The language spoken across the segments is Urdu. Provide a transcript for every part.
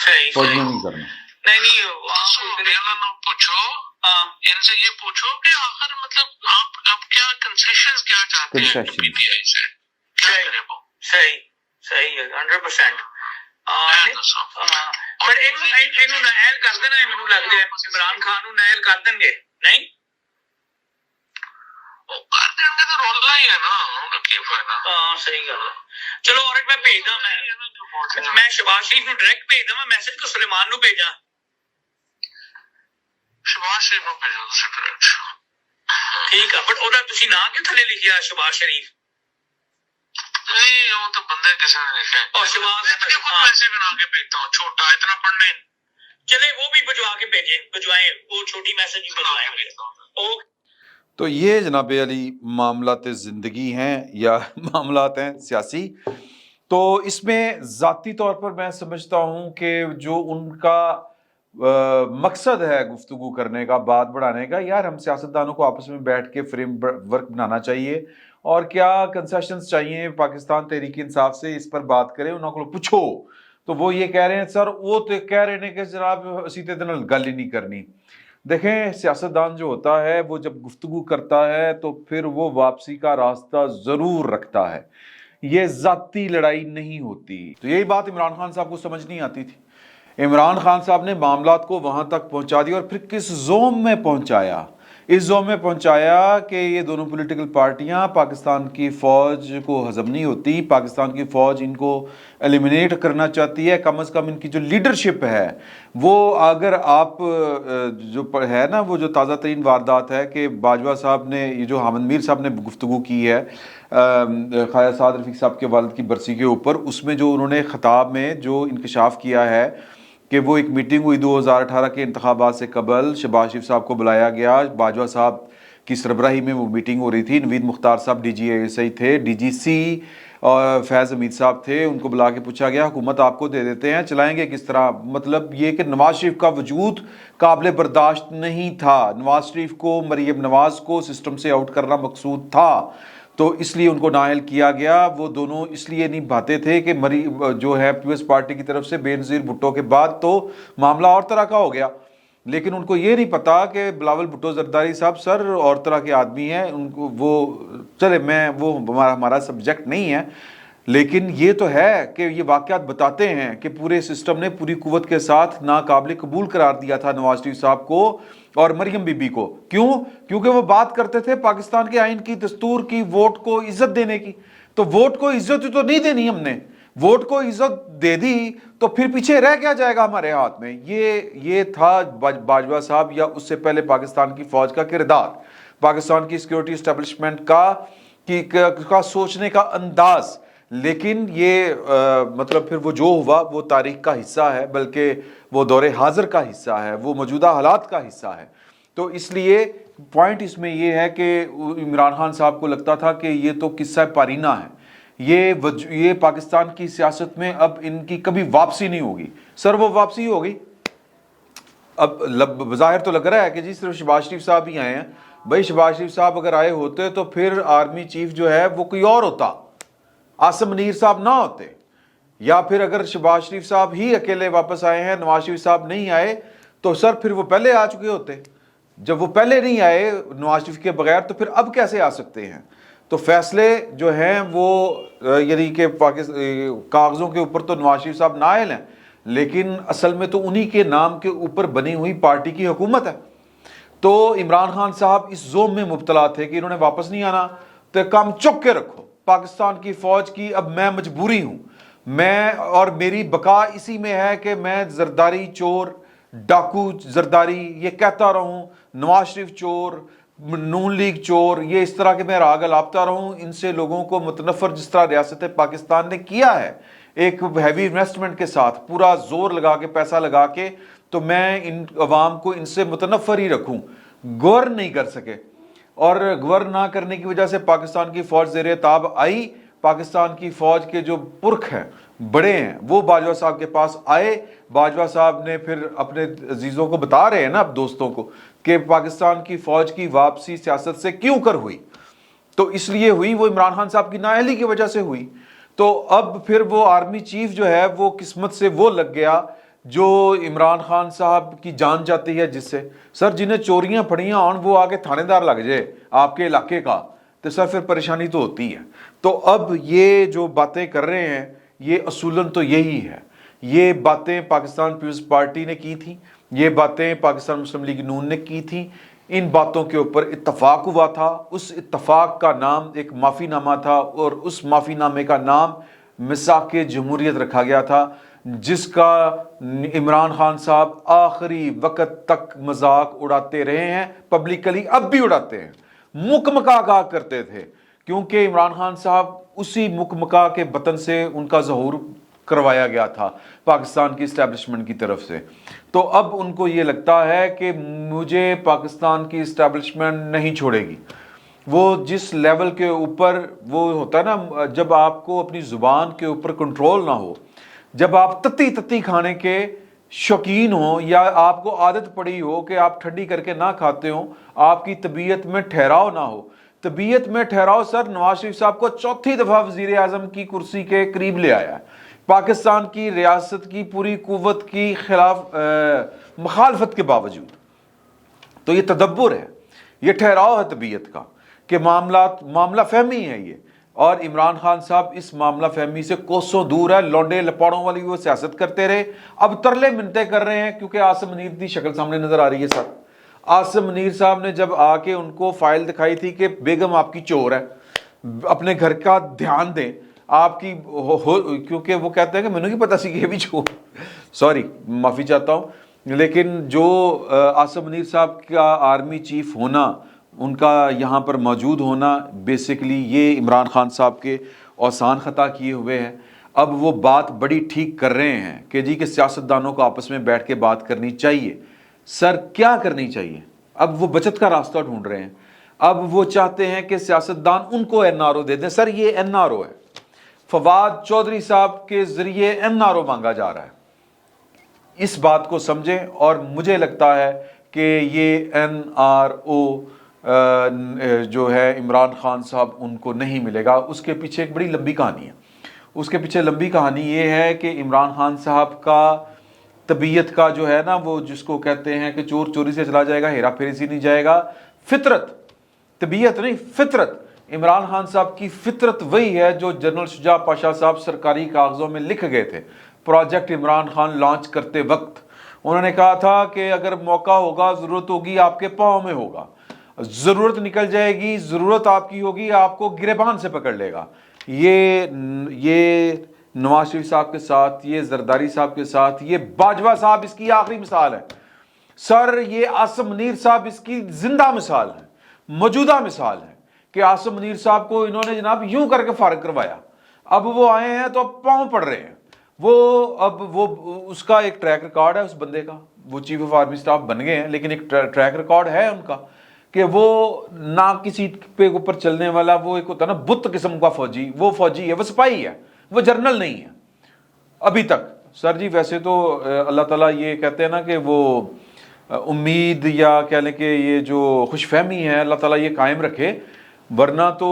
صحیح فوج میں نہیں کرنا. نہیں پوچھو ان سے یہ پوچھو کہ آخر مطلب آپ کیا کنسیشنز کیا چاہتے ہیں پی ٹی آئی سے. صحیح صحیح ہے 100%. پر ਇਹਨੂੰ ਨਾਇਲ ਕਰ ਦੇਣਾ ਮੈਨੂੰ ਲੱਗਦਾ ਇਮਰਾਨ ਖਾਨ ਨੂੰ ਨਾਇਲ ਕਰ ਦੇਣਗੇ ਨਹੀਂ ਉਹ ਕਰ ਦੇਣਗੇ ਤਾਂ ਰੋਲਾ ਹੀ ਹੈ ਨਾ ਉਹਦਾ ਕੀ ਫਾਇਦਾ. ਹਾਂ ਸਹੀ ਗੱਲ ਹੈ. ਚਲੋ ਔਰ ਮੈਂ ਭੇਜਦਾ ਮੈਂ ਸ਼ਬਾਜ਼ ਸ਼ਰੀਫ ਨੂੰ ਡਾਇਰੈਕਟ ਭੇਜਦਾ ਮੈਂ ਮੈਸੇਜ ਕੋ ਸੁਲੇਮਾਨ ਨੂੰ ਭੇਜਾਂ. ਸ਼ਬਾਜ਼ ਸ਼ਰੀਫ ਨੂੰ ਭੇਜੋ ਤੁਸੀਂ ਡਾਇਰੈਕਟ. ਠੀਕ ਆ ਬਟ ਉਹਦਾ ਤੁਸੀਂ ਨਾਂ ਕਿਉਂ ਥੱਲੇ ਲਿਖਿਆ ਸ਼ਬਾਜ਼ ਸ਼ਰੀਫ. نہیں وہ تو بندے کسی نے لکھا ہے خود پیسے بنا کے بھیجتا ہوں چھوٹا اتنا پڑھنے چلے وہ بھی بھجوا کے بھجوائیں وہ چھوٹی میسج بھی بھجوائیں. تو یہ جناب علی معاملات زندگی ہیں یا معاملات ہیں سیاسی. تو اس میں ذاتی طور پر میں سمجھتا ہوں کہ جو ان کا مقصد ہے گفتگو کرنے کا بات بڑھانے کا یار ہم سیاستدانوں کو آپس میں بیٹھ کے فریم ورک بنانا چاہیے اور کیا کنسیشنز چاہیے پاکستان تحریک انصاف سے اس پر بات کریں انہوں کو پوچھو. تو وہ یہ کہہ رہے ہیں سر وہ تو کہہ رہے ہیں کہ جناب اسی طرح گل ہی نہیں کرنی. دیکھیں سیاستدان جو ہوتا ہے وہ جب گفتگو کرتا ہے تو پھر وہ واپسی کا راستہ ضرور رکھتا ہے. یہ ذاتی لڑائی نہیں ہوتی. تو یہی بات عمران خان صاحب کو سمجھ نہیں آتی تھی. عمران خان صاحب نے معاملات کو وہاں تک پہنچا دیا اور پھر کس زوم میں پہنچایا. اس زوم میں پہنچایا کہ یہ دونوں پولیٹیکل پارٹیاں پاکستان کی فوج کو ہضم نہیں ہوتی. پاکستان کی فوج ان کو ایلیمنیٹ کرنا چاہتی ہے. کم از کم ان کی جو لیڈرشپ ہے وہ اگر آپ جو ہے نا وہ جو تازہ ترین واردات ہے کہ باجوہ صاحب نے یہ جو حامد میر صاحب نے گفتگو کی ہے خواجہ سعد رفیق صاحب کے والد کی برسی کے اوپر اس میں جو انہوں نے خطاب میں جو انکشاف کیا ہے کہ وہ ایک میٹنگ ہوئی 2018 کے انتخابات سے قبل شہباز شریف صاحب کو بلایا گیا. باجوہ صاحب کی سربراہی میں وہ میٹنگ ہو رہی تھی. نوید مختار صاحب ڈی جی ایس آئی تھے, ڈی جی سی اور فیض حمید صاحب تھے. ان کو بلا کے پوچھا گیا حکومت آپ کو دے دیتے ہیں چلائیں گے کس طرح. مطلب یہ کہ نواز شریف کا وجود قابل برداشت نہیں تھا. نواز شریف کو مریم نواز کو سسٹم سے آؤٹ کرنا مقصود تھا تو اس لیے ان کو نااہل کیا گیا. وہ دونوں اس لیے نہیں بھاتے تھے کہ جو ہے پیپلز پارٹی کی طرف سے بے نظیر بھٹو کے بعد تو معاملہ اور طرح کا ہو گیا. لیکن ان کو یہ نہیں پتا کہ بلاول بھٹو زرداری صاحب سر اور طرح کے آدمی ہیں. ان کو وہ چلے میں وہ ہمارا سبجیکٹ نہیں ہے لیکن یہ تو ہے کہ یہ واقعات بتاتے ہیں کہ پورے سسٹم نے پوری قوت کے ساتھ ناقابل قبول قرار دیا تھا نواز شریف صاحب کو اور مریم بی بی کو. کیوں؟ کیونکہ وہ بات کرتے تھے پاکستان کے آئین کی دستور کی ووٹ کو عزت دینے کی. تو ووٹ کو عزت تو نہیں دینی ہم نے. ووٹ کو عزت دے دی تو پھر پیچھے رہ کیا جائے گا ہمارے ہاتھ میں. یہ تھا باجوہ صاحب یا اس سے پہلے پاکستان کی فوج کا کردار, پاکستان کی سیکیورٹی اسٹیبلشمنٹ کا سوچنے کا انداز. لیکن یہ مطلب پھر وہ جو ہوا وہ تاریخ کا حصہ ہے بلکہ وہ دور حاضر کا حصہ ہے, وہ موجودہ حالات کا حصہ ہے. تو اس لیے پوائنٹ اس میں یہ ہے کہ عمران خان صاحب کو لگتا تھا کہ یہ تو قصہ پارینہ ہے, یہ پاکستان کی سیاست میں اب ان کی کبھی واپسی نہیں ہوگی. سر وہ واپسی ہوگی. اب بظاہر تو لگ رہا ہے کہ جی صرف شہباز شریف صاحب ہی آئے ہیں. بھائی شہباز شریف صاحب اگر آئے ہوتے تو پھر آرمی چیف جو ہے وہ کوئی اور ہوتا, عاصم منیر صاحب نہ ہوتے. یا پھر اگر شہباز شریف صاحب ہی اکیلے واپس آئے ہیں, نواز شریف صاحب نہیں آئے تو سر پھر وہ پہلے آ چکے ہوتے. جب وہ پہلے نہیں آئے نواز شریف کے بغیر تو پھر اب کیسے آ سکتے ہیں. تو فیصلے جو ہیں وہ یعنی کہ کاغذوں کے اوپر تو نواز شریف صاحب نااہل ہیں لیکن اصل میں تو انہی کے نام کے اوپر بنی ہوئی پارٹی کی حکومت ہے. تو عمران خان صاحب اس زوم میں مبتلا تھے کہ انہوں نے واپس نہیں آنا تو کام چک کے رکھو. پاکستان کی فوج کی اب میں مجبوری ہوں, میں اور میری بقا اسی میں ہے کہ میں زرداری چور, ڈاکو زرداری یہ کہتا رہوں, نواز شریف چور, نون لیگ چور, یہ اس طرح کے میں راگ الاپتا رہوں. ان سے لوگوں کو متنفر جس طرح ریاست پاکستان نے کیا ہے ایک ہیوی انویسٹمنٹ کے ساتھ پورا زور لگا کے پیسہ لگا کے, تو میں ان عوام کو ان سے متنفر ہی رکھوں. گورن نہیں کر سکے اور گورن نہ کرنے کی وجہ سے پاکستان کی فوج زیر تاب آئی. پاکستان کی فوج کے جو پرکھ ہیں بڑے ہیں وہ باجوہ صاحب کے پاس آئے. باجوہ صاحب نے پھر اپنے عزیزوں کو بتا رہے ہیں نا اب دوستوں کو کہ پاکستان کی فوج کی واپسی سیاست سے کیوں کر ہوئی. تو اس لیے ہوئی وہ عمران خان صاحب کی نااہلی کی وجہ سے ہوئی. تو اب پھر وہ آرمی چیف جو ہے وہ قسمت سے وہ لگ گیا جو عمران خان صاحب کی جان جاتی ہے جس سے، سر جنہیں چوریاں پڑیاں ہون وہ آگے تھانے دار لگ جائے آپ کے علاقے کا، تو سر پھر پریشانی تو ہوتی ہے۔ تو اب یہ جو باتیں کر رہے ہیں یہ اصولاً تو یہی ہے، یہ باتیں پاکستان پیپلز پارٹی نے کی تھیں، یہ باتیں پاکستان مسلم لیگ نون نے کی تھیں، ان باتوں کے اوپر اتفاق ہوا تھا، اس اتفاق کا نام ایک معافی نامہ تھا، اور اس معافی نامے کا نام میثاق جمہوریت رکھا گیا تھا، جس کا عمران خان صاحب آخری وقت تک مذاق اڑاتے رہے ہیں، پبلکلی اب بھی اڑاتے ہیں، مکمکا کہا کرتے تھے، کیونکہ عمران خان صاحب اسی مکمکا کے بطن سے ان کا ظہور کروایا گیا تھا پاکستان کی اسٹیبلشمنٹ کی طرف سے۔ تو اب ان کو یہ لگتا ہے کہ مجھے پاکستان کی اسٹیبلشمنٹ نہیں چھوڑے گی۔ وہ جس لیول کے اوپر وہ ہوتا ہے نا، جب آپ کو اپنی زبان کے اوپر کنٹرول نہ ہو، جب آپ تتی تتی کھانے کے شوقین ہوں، یا آپ کو عادت پڑی ہو کہ آپ ٹھنڈی کر کے نہ کھاتے ہوں، آپ کی طبیعت میں ٹھہراؤ نہ ہو۔ طبیعت میں ٹھہراؤ سر نواز شریف صاحب کو چوتھی دفعہ وزیر اعظم کی کرسی کے قریب لے آیا ہے، پاکستان کی ریاست کی پوری قوت کی خلاف مخالفت کے باوجود۔ تو یہ تدبر ہے، یہ ٹھہراؤ ہے طبیعت کا، کہ معاملہ فہمی ہے یہ، اور عمران خان صاحب اس معاملہ فہمی سے کوسوں دور ہے، لونڈے لپاڑوں والی وہ سیاست کرتے رہے، اب ترلے منتیں کر رہے ہیں، کیونکہ عاصم منیر کی شکل سامنے نظر آ رہی ہے سر۔ عاصم منیر صاحب نے جب آ کے ان کو فائل دکھائی تھی کہ بیگم آپ کی چور ہے، اپنے گھر کا دھیان دیں آپ کی، کیونکہ وہ کہتے ہیں کہ مجھے نہیں پتا سی کہ یہ بھی چور، سوری معافی چاہتا ہوں، لیکن جو عاصم منیر صاحب کا آرمی چیف ہونا، ان کا یہاں پر موجود ہونا، بیسیکلی یہ عمران خان صاحب کے اوسان خطا کیے ہوئے ہیں۔ اب وہ بات بڑی ٹھیک کر رہے ہیں کہ جی کہ سیاستدانوں کو آپس میں بیٹھ کے بات کرنی چاہیے۔ سر کیا کرنی چاہیے؟ اب وہ بچت کا راستہ ڈھونڈ رہے ہیں، اب وہ چاہتے ہیں کہ سیاستدان ان کو این آر او دے دیں۔ سر یہ این آر او ہے، فواد چودھری صاحب کے ذریعے این آر او مانگا جا رہا ہے، اس بات کو سمجھیں۔ اور مجھے لگتا ہے کہ یہ این آر او جو ہے عمران خان صاحب ان کو نہیں ملے گا۔ اس کے پیچھے ایک بڑی لمبی کہانی ہے، اس کے پیچھے لمبی کہانی یہ ہے کہ عمران خان صاحب کا طبیعت کا جو ہے نا، وہ جس کو کہتے ہیں کہ چور چوری سے چلا جائے گا، ہیرا پھیری سے نہیں جائے گا، فطرت، طبیعت نہیں فطرت، عمران خان صاحب کی فطرت وہی ہے جو جنرل شجاع پاشا صاحب سرکاری کاغذوں میں لکھ گئے تھے پروجیکٹ عمران خان لانچ کرتے وقت۔ انہوں نے کہا تھا کہ اگر موقع ہوگا، ضرورت ہوگی، آپ کے پاؤں میں ہوگا، ضرورت نکل جائے گی، ضرورت آپ کی ہوگی، آپ کو گریبان سے پکڑ لے گا۔ یہ نواز شریف صاحب کے ساتھ، یہ زرداری صاحب کے ساتھ، یہ باجوہ صاحب اس کی آخری مثال ہے سر، یہ عاصم منیر صاحب اس کی زندہ مثال ہے، موجودہ مثال ہے کہ عاصم منیر صاحب کو انہوں نے جناب یوں کر کے فارغ کروایا، اب وہ آئے ہیں تو اب پاؤں پڑ رہے ہیں۔ وہ اس کا ایک ٹریک ریکارڈ ہے اس بندے کا، وہ چیف آف آرمی سٹاف بن گئے ہیں، لیکن ایک ٹریک ریکارڈ ہے ان کا کہ وہ نہ کسی پہ اوپر چلنے والا، وہ ایک ہوتا ہے نا بت قسم کا فوجی، وہ فوجی ہے، وہ سپاہی ہے، وہ جرنل نہیں ہے ابھی تک۔ سر جی ویسے تو اللہ تعالیٰ یہ کہتے ہیں نا کہ وہ امید یا کہہ لیں کہ یہ جو خوش فہمی ہے اللہ تعالیٰ یہ قائم رکھے، ورنہ تو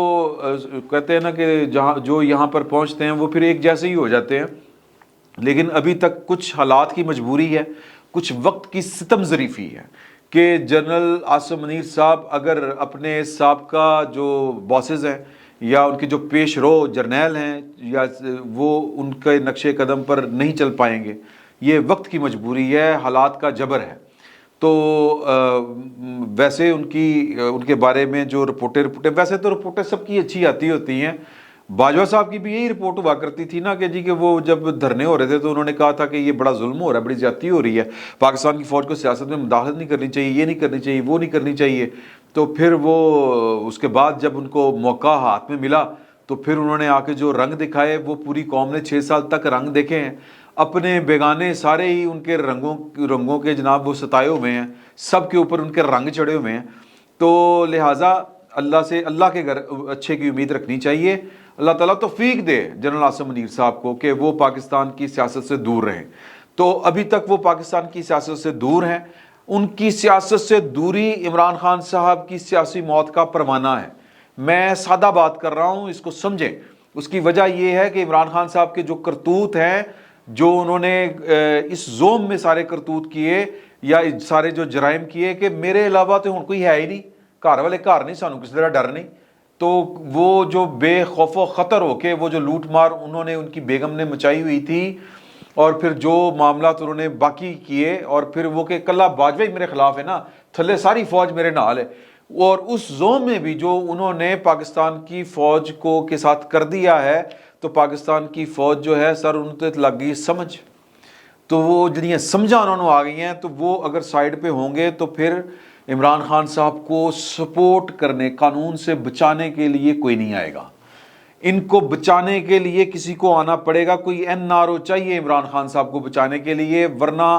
کہتے ہیں نا کہ جہاں جو یہاں پر پہنچتے ہیں وہ پھر ایک جیسے ہی ہو جاتے ہیں۔ لیکن ابھی تک کچھ حالات کی مجبوری ہے، کچھ وقت کی ستم ظریفی ہے کہ جنرل عاصم منیر صاحب اگر اپنے سابقہ جو باسز ہیں یا ان کے جو پیش رو جرنیل ہیں، یا وہ ان کے نقش قدم پر نہیں چل پائیں گے، یہ وقت کی مجبوری ہے، حالات کا جبر ہے۔ تو ویسے ان کے بارے میں جو رپورٹیں ویسے تو رپورٹیں سب کی اچھی آتی ہوتی ہیں، باجوہ صاحب کی بھی یہی رپورٹ ہوا کرتی تھی نا کہ جی کہ وہ جب دھرنے ہو رہے تھے تو انہوں نے کہا تھا کہ یہ بڑا ظلم ہو رہا ہے، بڑی زیادتی ہو رہی ہے، پاکستان کی فوج کو سیاست میں مداخلت نہیں کرنی چاہیے، یہ نہیں کرنی چاہیے، وہ نہیں کرنی چاہیے۔ تو پھر وہ اس کے بعد جب ان کو موقع ہاتھ میں ملا تو پھر انہوں نے آ کے جو رنگ دکھائے، وہ پوری قوم نے 6 سال تک رنگ دیکھے ہیں، اپنے بیگانے سارے ہی ان کے رنگوں کے جناب وہ ستائے ہوئے ہیں، سب کے اوپر ان کے رنگ چڑھے ہوئے ہیں۔ تو لہٰذا اللہ کے گھر اچھے کی امید رکھنی چاہیے۔ اللہ تعالیٰ توفیق دے جنرل عاصم منیر صاحب کو کہ وہ پاکستان کی سیاست سے دور رہیں۔ تو ابھی تک وہ پاکستان کی سیاست سے دور ہیں، ان کی سیاست سے دوری عمران خان صاحب کی سیاسی موت کا پروانہ ہے۔ میں سادہ بات کر رہا ہوں، اس کو سمجھیں۔ اس کی وجہ یہ ہے کہ عمران خان صاحب کے جو کرتوت ہیں جو انہوں نے اس زوم میں سارے کرتوت کیے یا سارے جو جرائم کیے کہ میرے علاوہ تو ہن کوئی ہے ہی نہیں, گھر والے گھر نہیں, سانو کسی طرح ڈر نہیں. تو وہ جو بے خوف و خطر ہو کے وہ جو لوٹ مار انہوں نے ان کی بیگم نے مچائی ہوئی تھی, اور پھر جو معاملات انہوں نے باقی کیے, اور پھر وہ کہ کلہ باجوہ میرے خلاف ہے نا, تھلے ساری فوج میرے نال ہے, اور اس زوم میں بھی جو انہوں نے پاکستان کی فوج کو کے ساتھ کر دیا ہے, تو پاکستان کی فوج جو ہے سر ان تے لگ گئی سمجھ, تو وہ جنہیں سمجھا انہوں نے آ گئی ہیں, تو وہ اگر سائیڈ پہ ہوں گے تو پھر عمران خان صاحب کو سپورٹ کرنے, قانون سے بچانے کے لیے کوئی نہیں آئے گا. ان کو بچانے کے لیے کسی کو آنا پڑے گا, کوئی NRO چاہیے عمران خان صاحب کو بچانے کے لیے, ورنہ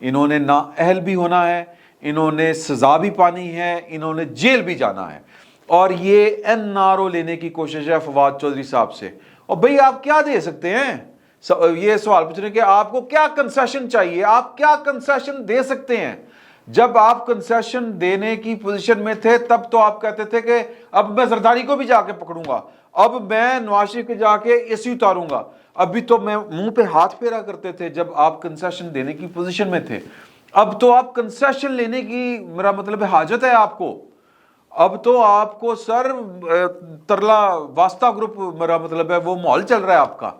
انہوں نے نااہل بھی ہونا ہے, انہوں نے سزا بھی پانی ہے, انہوں نے جیل بھی جانا ہے. اور یہ NRO لینے کی کوشش ہے فواد چودھری صاحب سے. اور بھئی آپ کیا دے سکتے ہیں؟ یہ سوال پوچھ رہے ہیں کہ آپ کو کیا کنسیشن چاہیے, آپ کیا کنسیشن دے سکتے ہیں؟ جب آپ کنسیشن دینے کی پوزیشن میں تھے تب تو آپ کہتے تھے کہ اب میں زرداری کو بھی جا کے پکڑوں گا, اب میں نواز شریف کے جا کے AC اتاروں گا. ابھی تو میں منہ پہ ہاتھ پھیرا کرتے تھے جب آپ کنسیشن دینے کی پوزیشن میں تھے. اب تو آپ کنسیشن لینے کی میرا مطلب حاجت ہے آپ کو. اب تو آپ کو سر ترلا واسطہ گروپ میرا مطلب ہے وہ ماحول چل رہا ہے آپ کا.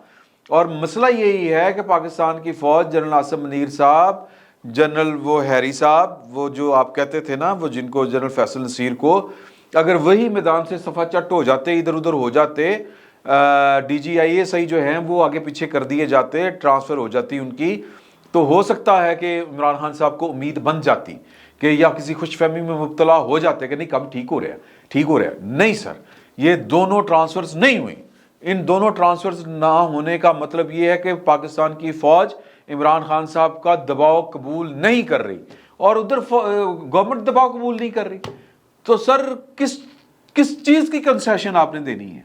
اور مسئلہ یہی ہے کہ پاکستان کی فوج, جنرل عاصم منیر صاحب, جنرل وہ ہیری صاحب, وہ جو آپ کہتے تھے نا, وہ جن کو جنرل فیصل نصیر کو, اگر وہی میدان سے صفا چٹ ہو جاتے, ادھر ادھر ہو جاتے, DGISI جو ہیں وہ آگے پیچھے کر دیے جاتے, ٹرانسفر ہو جاتی ان کی, تو ہو سکتا ہے کہ عمران خان صاحب کو امید بن جاتی کہ یا کسی خوش فہمی میں مبتلا ہو جاتے کہ نہیں کم ٹھیک ہو رہا ہے, ٹھیک ہو رہا ہے. نہیں سر, یہ دونوں ٹرانسفرز نہیں ہوئی. ان دونوں ٹرانسفرز نہ ہونے کا مطلب یہ ہے کہ پاکستان کی فوج عمران خان صاحب کا دباؤ قبول نہیں کر رہی, اور ادھر گورنمنٹ دباؤ قبول نہیں کر رہی. تو سر کس چیز کی کنسیشن آپ نے دینی ہے؟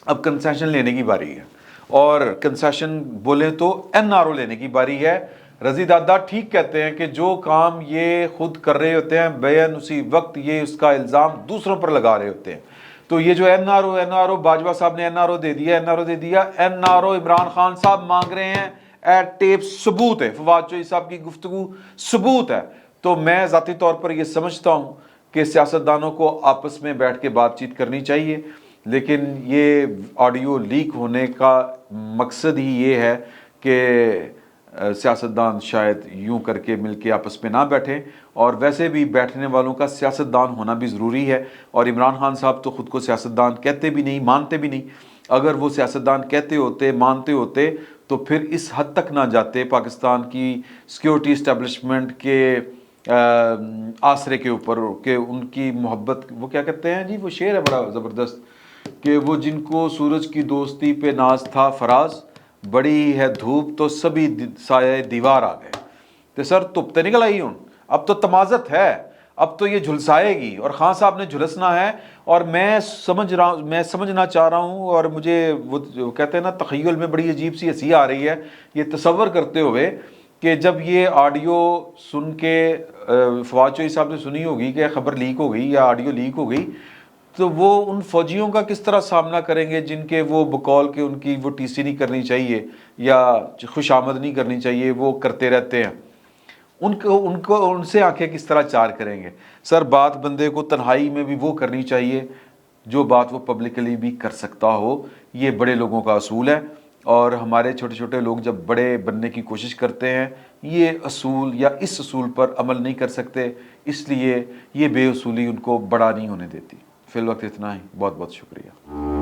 اب کنسیشن لینے کی باری ہے, اور کنسیشن بولیں تو NRO لینے کی باری ہے. رضی دادا ٹھیک کہتے ہیں کہ جو کام یہ خود کر رہے ہوتے ہیں بیان اسی وقت یہ اس کا الزام دوسروں پر لگا رہے ہوتے ہیں. تو یہ جو NRO باجوہ صاحب نے NRO دے دیا, NRO عمران خان صاحب مانگ رہے ہیں ایٹ ٹیپ, ثبوت ہے, فواد چودھری صاحب کی گفتگو ثبوت ہے. تو میں ذاتی طور پر یہ سمجھتا ہوں کہ سیاستدانوں کو آپس میں بیٹھ کے بات چیت کرنی چاہیے, لیکن یہ آڈیو لیک ہونے کا مقصد ہی یہ ہے کہ سیاستدان شاید یوں کر کے مل کے آپس میں نہ بیٹھیں, اور ویسے بھی بیٹھنے والوں کا سیاستدان ہونا بھی ضروری ہے. اور عمران خان صاحب تو خود کو سیاستدان کہتے بھی نہیں, مانتے بھی نہیں. اگر وہ سیاستدان کہتے ہوتے, مانتے ہوتے, تو پھر اس حد تک نہ جاتے پاکستان کی سیکیورٹی اسٹیبلشمنٹ کے آسرے کے اوپر کہ ان کی محبت, وہ کیا کہتے ہیں جی, وہ شعر ہے بڑا زبردست کہ وہ جن کو سورج کی دوستی پہ ناز تھا فراز, بڑی ہے دھوپ تو سبھی سایہ دیوار آ گئے. تو سر تپتے نکل آئی ہوں, اب تو تمازت ہے, اب تو یہ جھلسائے گی, اور خان صاحب نے جھلسنا ہے. اور میں سمجھنا چاہ رہا ہوں, اور مجھے وہ کہتے ہیں نا تخیل میں بڑی عجیب سی ہنسی آ رہی ہے یہ تصور کرتے ہوئے کہ جب یہ آڈیو سن کے فواد چودھری صاحب نے سنی ہوگی کہ خبر لیک ہو گئی یا آڈیو لیک ہو گئی, تو وہ ان فوجیوں کا کس طرح سامنا کریں گے جن کے وہ بقول کے ان کی وہ TC نہیں کرنی چاہیے یا خوش آمد نہیں کرنی چاہیے, وہ کرتے رہتے ہیں. ان سے آنکھیں کس طرح چار کریں گے؟ سر بات بندے کو تنہائی میں بھی وہ کرنی چاہیے جو بات وہ پبلکلی بھی کر سکتا ہو. یہ بڑے لوگوں کا اصول ہے, اور ہمارے چھوٹے چھوٹے لوگ جب بڑے بننے کی کوشش کرتے ہیں یہ اصول یا اس اصول پر عمل نہیں کر سکتے, اس لیے یہ بے اصولی ان کو بڑا نہیں ہونے دیتی. فی الوقت اتنا ہی, بہت بہت شکریہ.